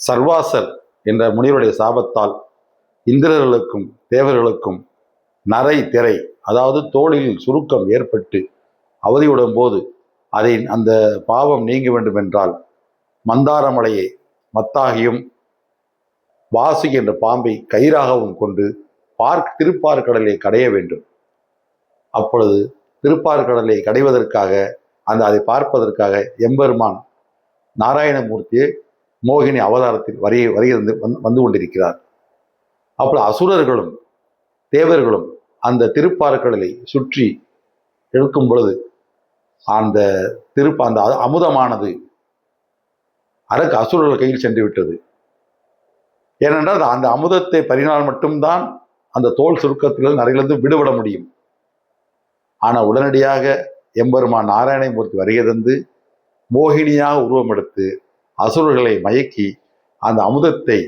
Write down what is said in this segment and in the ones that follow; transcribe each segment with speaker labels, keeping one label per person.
Speaker 1: சர்வாசர் என்ற முனிவருடைய சாபத்தால் இந்திரர்களுக்கும் தேவர்களுக்கும் நரை திரை, அதாவது தோளில் சுருக்கம் ஏற்பட்டு அவதியுடும் போது அந்த பாவம் நீங்க வேண்டும் என்றால் மந்தாரமலையை மத்தாகியும் வாசுகி என்ற பாம்பை கயிறாகவும் கொண்டு திருப்பார்கடலை கடைய வேண்டும். அப்பொழுது திருப்பார்கடலை கடைவதற்காக அதை பார்ப்பதற்காக எம்பெருமான் நாராயணமூர்த்தியை மோகினி அவதாரத்தில் வந்து கொண்டிருக்கிறார். அப்பொழுது அசுரர்களும் தேவர்களும் அந்த திருப்பார்கடலை சுற்றி இழுக்கும் பொழுது அந்த அமுதமானது அசுரர்கள் கையில் சென்று விட்டது. ஏனென்றால் அந்த அமுதத்தை பரினால் மட்டும்தான் அந்த தோல் சுருக்கத்திலிருந்து நரையிலிருந்து விடுபட முடியும். ஆனால் உடனடியாக எம்பெருமான் நாராயணமூர்த்தி வருகை தந்து மோகினியாக உருவம் எடுத்து அசுரர்களை மயக்கி அந்த அமுதத்தை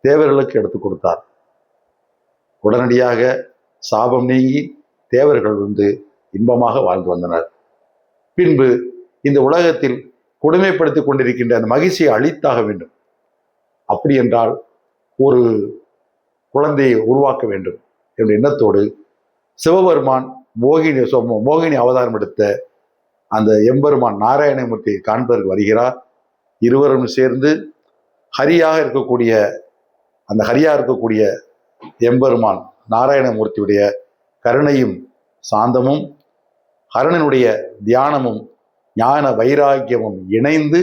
Speaker 1: தேவர்களுக்கு எடுத்துக் கொடுத்தார். உடனடியாக சாபம் நீங்கி தேவர்கள் இன்பமாக வாழ்ந்து வந்தனர். பின்பு இந்த உலகத்தில் கொடுமைப்படுத்திக் கொண்டிருக்கின்ற அந்த மகிழ்ச்சியை அழித்தாக வேண்டும். அப்படி என்றால் ஒரு குழந்தையை உருவாக்க வேண்டும் என்ற எண்ணத்தோடு சிவபெருமான் மோகினி அவதாரம் எடுத்த அந்த எம்பெருமான் நாராயணமூர்த்தியை காண்பதற்கு வருகிறார். இருவரும் சேர்ந்து ஹரியாக இருக்கக்கூடிய எம்பெருமான் நாராயணமூர்த்தியுடைய கருணையும் சாந்தமும் ஹரனுடைய தியானமும் ஞான வைராக்கியமும் இணைந்து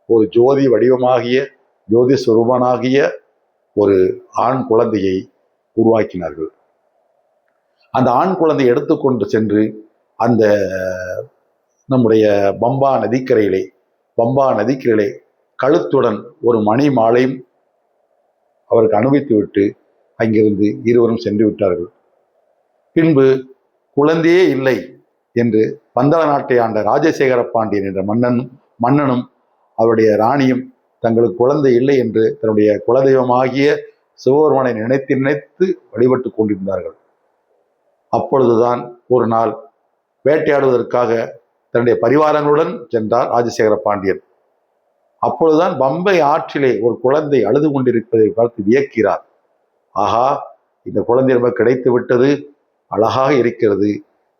Speaker 1: ஒரு ஜோதி வடிவமாகிய ஜோதி சுரூபனாகிய ஒரு ஆண் குழந்தையை உருவாக்கினார்கள். அந்த ஆண் குழந்தையை எடுத்துக்கொண்டு சென்று அந்த நம்முடைய பம்பா நதிக்கரையிலே கழுத்துடன் ஒரு மணி மாலையும் அவருக்கு அனுபவித்து விட்டு அங்கிருந்து இருவரும் சென்று விட்டார்கள். பின்பு குழந்தையே இல்லை என்று பந்தள நாட்டை ஆண்ட ராஜசேகர பாண்டியன் என்ற மன்னனும் அவருடைய ராணியும் தங்களுக்கு குழந்தை இல்லை என்று தன்னுடைய குலதெய்வமாகிய சிவபெருமானை நினைத்து வழிபட்டு கொண்டிருந்தார்கள். அப்பொழுதுதான் ஒரு நாள் வேட்டையாடுவதற்காக தன்னுடைய பரிவாரங்களுடன் சென்றார் ராஜசேகர பாண்டியன். அப்பொழுதுதான் பம்பை ஆற்றிலே ஒரு குழந்தை அழுது கொண்டிருப்பதை பார்த்து வியக்கிறார். ஆஹா, இந்த குழந்தை நமக்கு கிடைத்து விட்டது, அழகாக இருக்கிறது.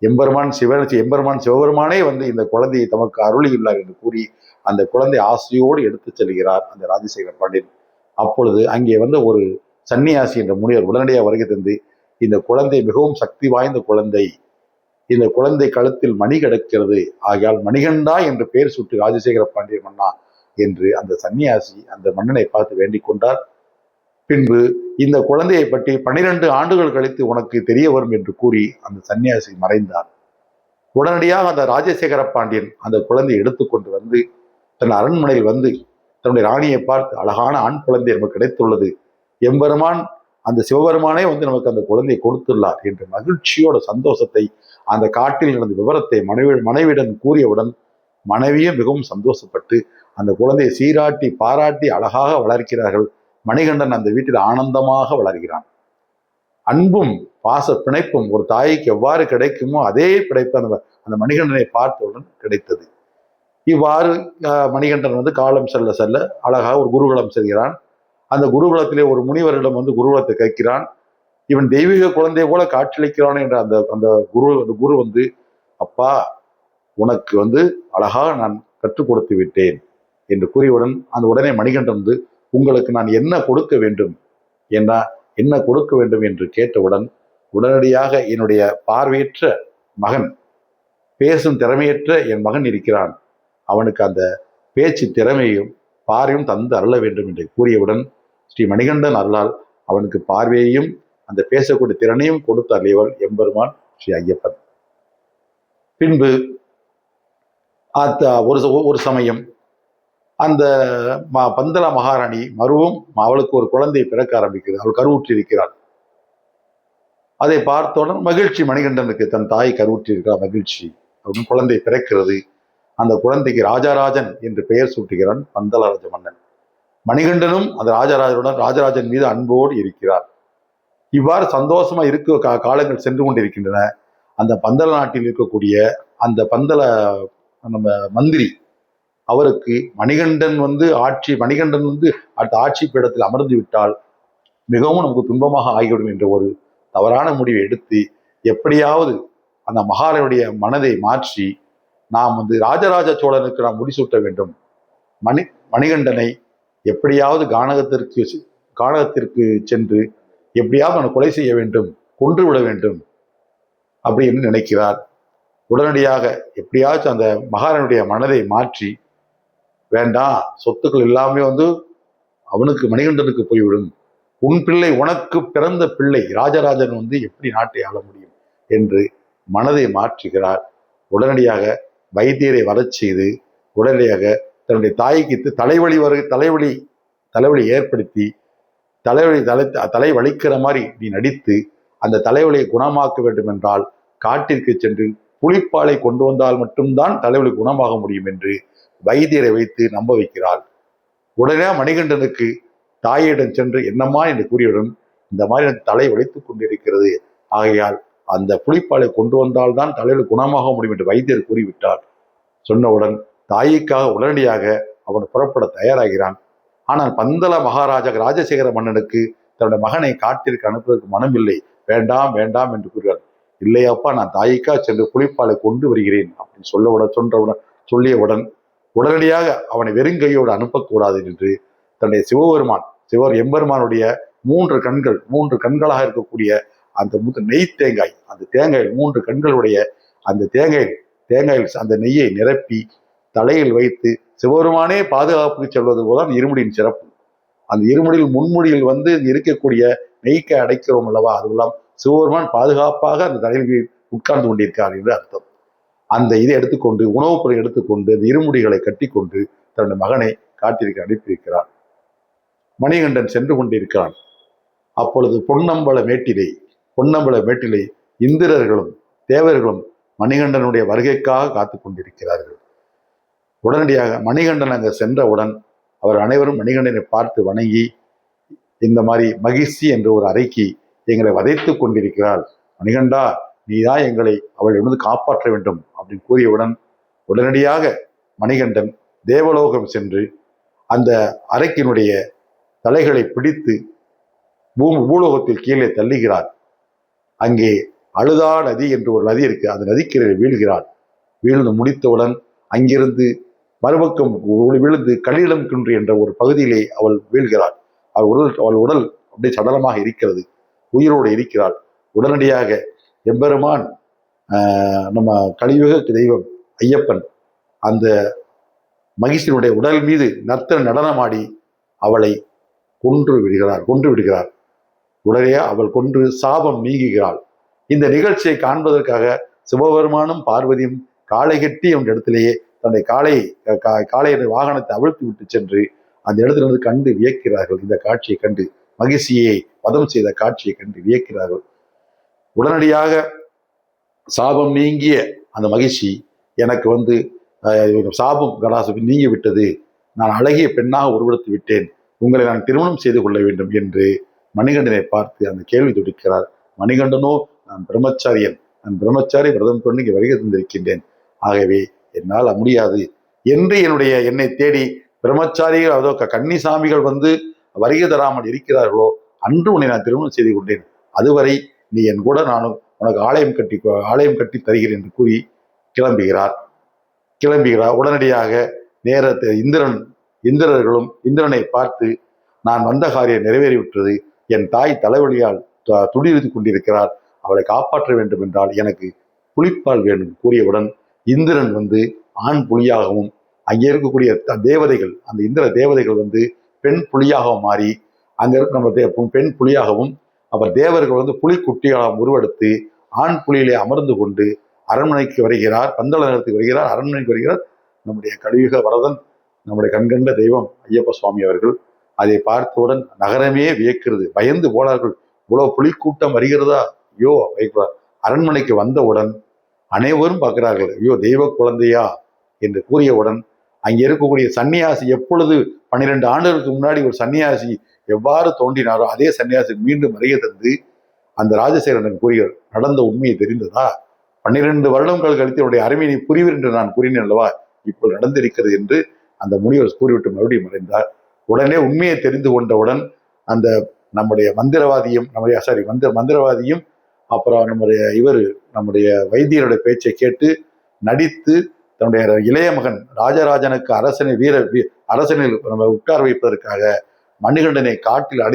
Speaker 1: எம்பெருமான் சிவபெருமானே இந்த குழந்தையை தமக்கு அருளியுள்ளார் என்று கூறி அந்த குழந்தை ஆசையோடு எடுத்து செல்கிறார் அந்த ராஜசேகர பாண்டியன். அப்பொழுது அங்கே ஒரு சன்னியாசி என்ற முனிவர் உடனடியாக வருகை தந்து, இந்த குழந்தை மிகவும் சக்தி வாய்ந்த குழந்தை, இந்த குழந்தை கழுத்தில் மணி கிடக்கிறது, ஆகையால் மணிகண்டா என்று பெயர் சுட்டு ராஜசேகர பாண்டியன் மன்னா என்று அந்த சன்னியாசி அந்த மன்னனை பார்த்து வேண்டிக் கொண்டார். பின்பு இந்த குழந்தையை பற்றி 12 ஆண்டுகள் கழித்து உனக்கு தெரிய வரும் என்று கூறி அந்த சன்னியாசி மறைந்தார். உடனடியாக அந்த ராஜசேகர பாண்டியன் அந்த குழந்தையை எடுத்துக்கொண்டு வந்து தன் அரண்மனையில் தன்னுடைய ராணியை பார்த்து, அழகான ஆண் குழந்தை நமக்கு கிடைத்துள்ளது, எம்பெருமான் அந்த சிவபெருமானே நமக்கு அந்த குழந்தையை கொடுத்துள்ளார் என்ற மகிழ்ச்சியோட சந்தோஷத்தை அந்த காட்டில் நடந்த விவரத்தை மனைவியிடம் கூறியவுடன் மனைவியும் மிகவும் சந்தோஷப்பட்டு அந்த குழந்தையை சீராட்டி பாராட்டி அழகாக வளர்க்கிறார்கள். மணிகண்டன் அந்த வீட்டில் ஆனந்தமாக வளர்கிறான். அன்பும் பாச பிணைப்பும் ஒரு தாய்க்கு எவ்வாறு கிடைக்குமோ அதே பிணைப்பு அந்த மணிகண்டனை பார்த்தவுடன் கிடைத்தது. இவ்வாறு மணிகண்டன் காலம் செல்ல செல்ல அழகாக ஒரு குருகுலம் செல்கிறான். அந்த குருகுலத்திலே ஒரு முனிவரிடம் குருகுலத்தை கேட்கிறான். இவன் தெய்வீக குழந்தையை போல காட்சியளிக்கிறான் என்ற அந்த குரு அப்பா, உனக்கு அழகாக நான் கற்றுக் கொடுத்து விட்டேன் என்று கூறியவுடன் உடனே மணிகண்டன் உங்களுக்கு நான் என்ன கொடுக்க வேண்டும் என்று கேட்டவுடன் உடனடியாக என்னுடைய பார்வையற்ற மகன், பேசும் திறமையற்ற என் மகன் இருக்கிறான், அவனுக்கு அந்த பேச்சு திறமையும் பார்வையும் தந்து அருள வேண்டும் என்று கூறியவுடன் ஸ்ரீ மணிகண்டன் அருளால் அவனுக்கு பார்வையையும் அந்த பேசக்கூடிய திறனையும் கொடுத்து அருளியவள் எம்பெருமான் ஸ்ரீ ஐயப்பன். பின்பு ஒரு சமயம் அந்த பந்தள மகாராணி மருவும் அவளுக்கு ஒரு குழந்தை பிறக்க ஆரம்பிக்கிறது. அவள் கருவுற்றி இருக்கிறாள். அதை பார்த்தவுடன் மகிழ்ச்சி மணிகண்டனுக்கு, தன் தாய் கருவுற்றி இருக்கிறார் மகிழ்ச்சி, அப்படின்னு குழந்தை பிறக்கிறது. அந்த குழந்தைக்கு ராஜராஜன் என்று பெயர் சூட்டுகிறான் பந்தளராஜ மன்னன். மணிகண்டனும் அந்த ராஜராஜன் மீது அன்போடு இருக்கிறார். இவ்வாறு சந்தோஷமா காலங்கள் சென்று கொண்டிருக்கின்றன. அந்த பந்தள நாட்டில் இருக்கக்கூடிய அந்த பந்தள நம்ம மந்திரி அவருக்கு மணிகண்டன் அடுத்த ஆட்சி பீடத்தில் அமர்ந்து விட்டால் மிகவும் நமக்கு துன்பமாக ஆகிவிடும் என்ற ஒரு தவறான முடிவை எடுத்து எப்படியாவது அந்த மகாராஜனுடைய மனதை மாற்றி நாம் ராஜராஜ சோழனுக்கு நாம் முடிசூட்ட வேண்டும். மணிகண்டனை எப்படியாவது கானகத்திற்கு சென்று எப்படியாவது அவனை கொலை செய்ய வேண்டும், கொன்றுவிட வேண்டும் அப்படின்னு நினைக்கிறார். உடனடியாக எப்படியாச்சும் அந்த மகாராஜனுடைய மனதை மாற்றி, வேண்டாம், சொத்துக்கள் எல்லாமே அவனுக்கு மணிகண்டனுக்கு போய்விடும், உன் பிள்ளை, உனக்கு பிறந்த பிள்ளை ராஜராஜன் எப்படி நாட்டை ஆள முடியும் என்று மனதை மாற்றுகிறார். உடனடியாக வைத்தியரை வரச் செய்து உடனடியாக தன்னுடைய தாய்க்கு தலைவலி ஏற்படுத்தி தலை வலிக்கிற மாதிரி நீ நடித்து அந்த தலைவலியை குணமாக்க வேண்டும் என்றால் காட்டிற்கு சென்று புலிப்பாலை கொண்டு வந்தால் மட்டும்தான் தலைவலி குணமாக முடியும் என்று வைத்தியரை வைத்து நம்ப வைக்கிறாள். உடனே மணிகண்டனுக்கு தாயிடம் சென்று என்னம்மா என்று கூறியவுடன், இந்த மாதிரி எனக்கு தலை வலித்துக் கொண்டிருக்கிறது, ஆகையால் அந்த புலிப்பாலை கொண்டு வந்தால்தான் தலைவலி குணமாக முடியும் என்று வைத்தியர் கூறிவிட்டார். சொன்னவுடன் தாய்க்காக உடனடியாக அவன் புறப்பட தயாராகிறான். ஆனால் பந்தல மகாராஜா ராஜசேகர மன்னனுக்கு தன்னுடைய மகனை காட்டிற்கு அனுப்புவதற்கு மனமில்லை. வேண்டாம் வேண்டாம் என்று கூறுகிறார். இல்லையாப்பா, நான் தாய்க்காக சென்று புலிப்பாலை கொண்டு வருகிறேன் அப்படின்னு சொல்லியவுடன் உடனடியாக அவனை வெறுங்கையோடு அனுப்பக்கூடாது என்று தன்னுடைய எம்பெருமானுடைய மூன்று கண்களாக இருக்கக்கூடிய அந்த நெய் தேங்காய், அந்த தேங்காயில் 3 கண்களுடைய அந்த தேங்காயில் அந்த நெய்யை நிரப்பி தலையில் வைத்து சிவபெருமானே பாதுகாப்புக்கு செல்வது போதான் இருமுடியின் சிறப்பு. அந்த இருமுடியில் முன்முடியில் இருக்கக்கூடிய நெய்க்கை அடைக்கிறோம் அல்லவா, அதுவெல்லாம் சிவபெருமான் பாதுகாப்பாக அந்த தலையில் உட்கார்ந்து கொண்டிருக்கிறார் என்று அர்த்தம். அந்த இதை எடுத்துக்கொண்டு, உணவுப் பொருளை எடுத்துக்கொண்டு அந்த இருமுடிகளை கட்டி கொண்டு தன்னுடைய மகனை காட்டிற்கு அனுப்பியிருக்கிறார். மணிகண்டன் சென்று கொண்டிருக்கிறான். அப்பொழுது பொன்னம்பல மேட்டிலை இந்திரர்களும் தேவர்களும் மணிகண்டனுடைய வருகைக்காக காத்து கொண்டிருக்கிறார்கள். உடனடியாக மணிகண்டன் அங்கு சென்றவுடன் அவர் அனைவரும் மணிகண்டனை பார்த்து வணங்கி, இந்த மாதிரி மகிழ்ச்சி என்ற ஒரு அறைக்கு எங்களை வதைத்து கொண்டிருக்கிறாள், மணிகண்டா நீதான் எங்களை அவளிடமிருந்து காப்பாற்ற வேண்டும் அப்படின்னு கூறியவுடன் உடனடியாக மணிகண்டன் தேவலோகம் சென்று அந்த அறைக்கினுடைய தலைகளை பிடித்து பூலோகத்தில் கீழே தள்ளுகிறார். அங்கே அழுதா நதி என்று ஒரு நதி இருக்கு, அந்த நதிக்கரை வீழ்கிறார். வீழ்ந்து முடித்தவுடன் அங்கிருந்து மறுபக்கம் விழுந்து கலிடம் குன்று என்ற ஒரு பகுதியிலே அவள் வீழ்கிறாள். அவள் உடல் அப்படியே சடலமாக இருக்கிறது, உயிரோடு இருக்கிறாள். உடனடியாக எம்பெருமான் நம்ம கலியுக தெய்வம் ஐயப்பன் அந்த மகிழ்ச்சியினுடைய உடல் மீது நடனமாடி அவளை கொன்று விடுகிறார். உடனே அவள் கொன்று சாபம் நீங்குகிறாள். இந்த நிகழ்ச்சியை காண்பதற்காக சிவபெருமானும் பார்வதியும் காளை கட்டி அந்த இடத்திலேயே தன்னுடைய காளையை வாகனத்தை அவிழ்த்து விட்டு சென்று அந்த இடத்திலிருந்து கண்டு வியக்கிறார்கள். இந்த காட்சியை கண்டு, மகிழ்ச்சியை வதம் செய்த காட்சியை கண்டு வியக்கிறார்கள். உடனடியாக சாபம் நீங்கிய அந்த மகிழ்ச்சி, எனக்கு சாபம் கடாசம் நீங்கி விட்டது, நான் அழகிய பெண்ணாக உருவெடுத்து விட்டேன், உங்களை நான் திருமணம் செய்து கொள்ள வேண்டும் என்று மணிகண்டனை பார்த்து அந்த கேள்வி தொடுக்கிறார். மணிகண்டனோ, நான் பிரம்மச்சாரி விரதம் கொண்டு இங்கே வருகை தந்திருக்கின்றேன், ஆகவே என்னால் முடியாது என்று என்னை தேடி பிரம்மச்சாரிகள், அதோ கன்னிசாமிகள் வருகை தராமல் இருக்கிறார்களோ அன்று உன்னை நான் திருமணம் செய்து கொண்டேன், அதுவரை நீ என் கூட நானும் உனக்கு ஆலயம் கட்டி தருகிறேன் என்று கூறி கிளம்புகிறார். உடனடியாக நேரத்தை இந்திரர்களும் இந்திரனை பார்த்து, நான் வந்த காரியம் நிறைவேறிவிட்டது, என் தாய் தலைவலியால் துடிவித்துக் கொண்டிருக்கிறார், அவளை காப்பாற்ற வேண்டும் என்றால் எனக்கு புலிப்பால் வேண்டும் கூறியவுடன் இந்திரன் ஆண் புலியாகவும் அங்கே இருக்கக்கூடிய தேவதைகள், அந்த இந்திர தேவதைகள் பெண் புலியாகவும் மாறி அங்க இருக்க நம்ம பெண் புலியாகவும், அவர் தேவர்கள் புலிக்குட்டியாகவும் உருவெடுத்து ஆண் புலியிலே அமர்ந்து கொண்டு அரண்மனைக்கு வருகிறார். பந்தள நகரத்துக்கு வருகிறார், அரண்மனைக்கு வருகிறார். நம்முடைய கலியுக வரதன், நம்முடைய கண்கண்ட தெய்வம் ஐயப்ப சுவாமி அவர்கள் அதை பார்த்தவுடன் நகரமே வியக்கிறது, பயந்து போனார்கள். இவ்வளவு புலிக்கூட்டம் வருகிறதா, ஐயோ வைக்கிறார். அரண்மனைக்கு வந்தவுடன் அனைவரும் பார்க்கிறார்கள், ஐயோ தெய்வ குழந்தையா என்று கூறியவுடன் அங்கே இருக்கக்கூடிய சன்னியாசி, எப்பொழுது 12 ஆண்டுகளுக்கு முன்னாடி ஒரு சன்னியாசி எவ்வாறு தோன்றினாரோ அதே சன்னியாசி மீண்டும் வருகை தந்து அந்த ராஜசேகரன் கூறியவர், நடந்த உண்மையை தெரிந்ததா, 12 வருடங்கள் கழித்து என்னுடைய அருமையை புரிவீர் என்று நான் கூறினேன் அல்லவா, இப்போ நடந்திருக்கிறது என்று அந்த முனிவர் கூறிவிட்டு மறுபடியும் மறைந்தார். உடனே உண்மையை தெரிந்து கொண்டவுடன் அந்த நம்முடைய மந்திரவாதியும் மந்திரவாதியும் அப்புறம் நம்முடைய வைத்தியருடைய பேச்சை கேட்டு நடித்து தன்னுடைய இளைய மகன் ராஜராஜனுக்கு அரசனில் உட்கார வைப்பதற்காக மணிகண்டனை காட்டில்